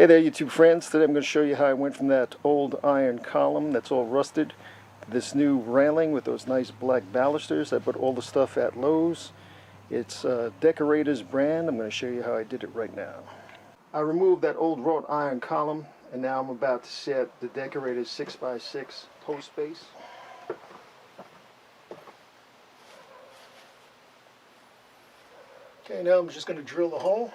Hey there, YouTube friends. Today I'm going to show you how I went from that old iron column that's all rusted to this new railing with those nice black balusters. I bought all the stuff at Lowe's. It's Deckerators brand. I'm going to show you how I did it right now. I removed that old wrought iron column, and now I'm about to set the Deckerators 6x6 post base. Okay, now I'm just going to drill the hole.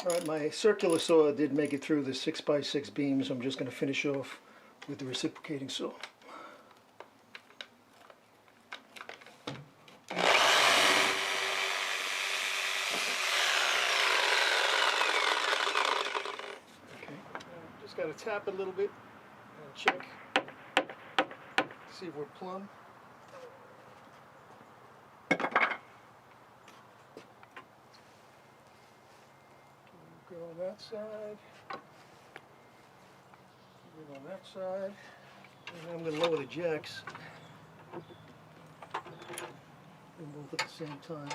Alright, my circular saw did make it through the 6x6 beams. I'm just going to finish off with the reciprocating saw. Okay, just got to tap it a little bit and check to see if we're plumb. Go on that side, go on that side, and I'm going to lower the jacks both at the same time.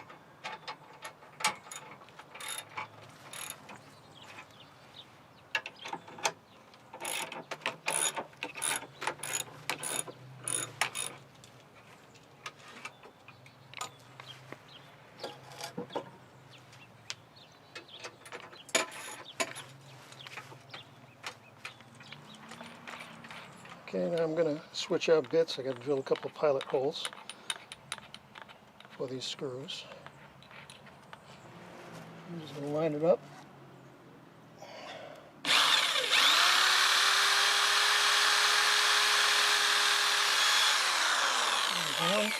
Okay, now I'm going to switch out bits. I got to drill a couple of pilot holes for these screws. I'm just going to line it up. There's one.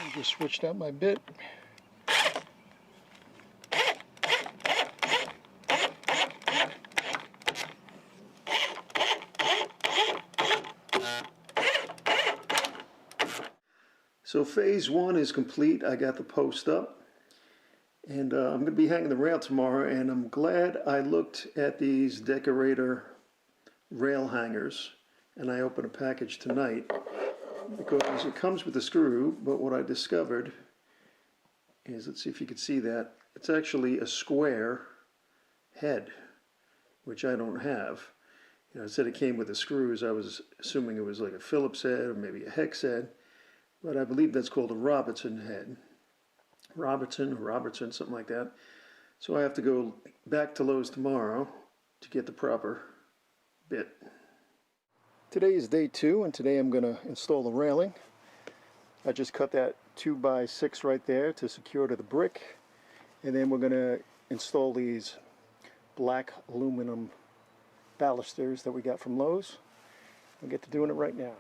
I just switched out my bit. So phase one is complete. I got the post up, and I'm going to be hanging the rail tomorrow, and I'm glad I looked at these Deckerator rail hangers, and I opened a package tonight because it comes with a screw, but what I discovered is, let's see if you can see that, it's actually a square head, which I don't have. You know, it said it came with the screws. I was assuming it was like a Phillips head or maybe a hex head, but I believe that's called a Robertson head. Robertson, something like that. So I have to go back to Lowe's tomorrow to get the proper bit. Today is day 2, and today I'm going to install the railing. I just cut that 2x6 right there to secure to the brick, and then we're going to install these black aluminum balusters that we got from Lowe's. We'll get to doing it right now.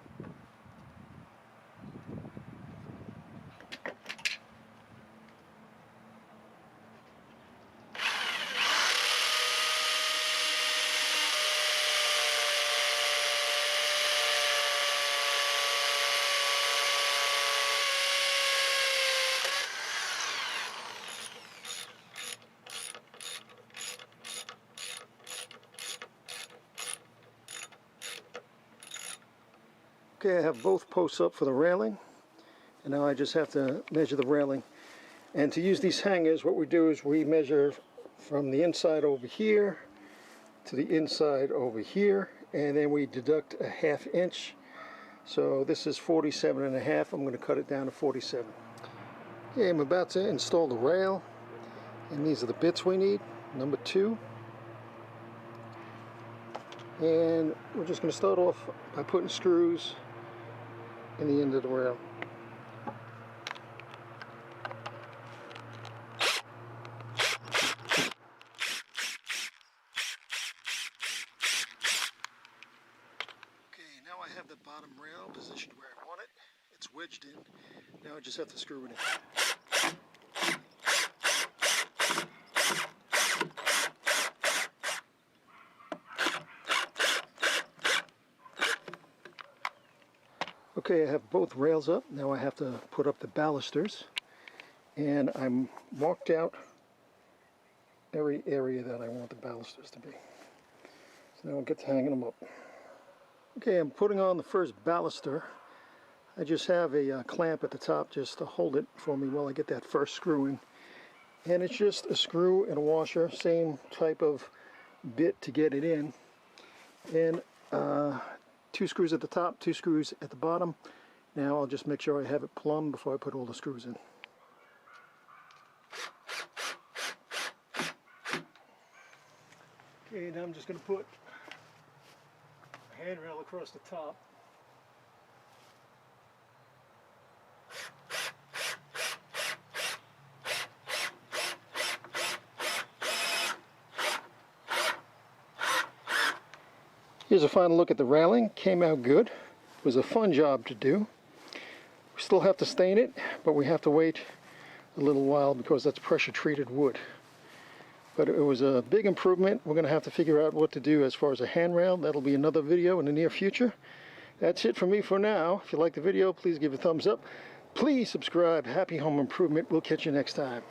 Okay, I have both posts up for the railing, and now I just have to measure the railing. And to use these hangers, what we do is we measure from the inside over here to the inside over here, and then we deduct a 1/2 inch So this is 47.5. I'm going to cut it down to 47. Okay, I'm about to install the rail, and these are the bits we need. Number 2. And we're just going to start off by putting screws in the end of the rail. Okay, now I have the bottom rail positioned where I want it. It's wedged in. Now I just have to screw it in. Okay, I have both rails up. Now I have to put up the balusters, and I'm marked out every area that I want the balusters to be. So now I'll get to hanging them up. Okay, I'm putting on the first baluster. I just have a clamp at the top just to hold it for me while I get that first screw in. And it's just a screw and a washer, same type of bit to get it in. And 2 screws at the top, 2 screws at the bottom. Now I'll just make sure I have it plumb before I put all the screws in. Okay, now I'm just going to put a handrail across the top. Here's a final look at the railing. Came out good. It was a fun job to do. We still have to stain it, but we have to wait a little while because that's pressure treated wood. But it was a big improvement. We're going to have to figure out what to do as far as a handrail. That'll be another video in the near future. That's it for me for now. If you like the video, please give it a thumbs up. Please subscribe. Happy home improvement. We'll catch you next time.